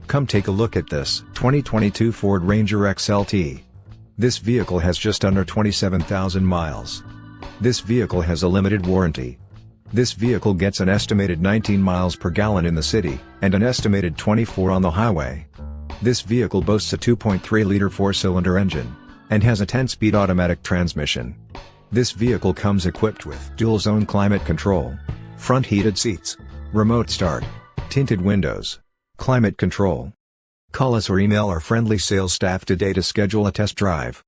Come take a look at this 2022 Ford Ranger XLT. This vehicle has just under 27,000 miles. This vehicle has a limited warranty. This vehicle gets an estimated 19 miles per gallon in the city, and an estimated 24 on the highway. This vehicle boasts a 2.3-liter 4-cylinder engine, and has a 10-speed automatic transmission. This vehicle comes equipped with dual-zone climate control, front heated seats, remote start, tinted windows, climate control. Call us or email our friendly sales staff today to schedule a test drive.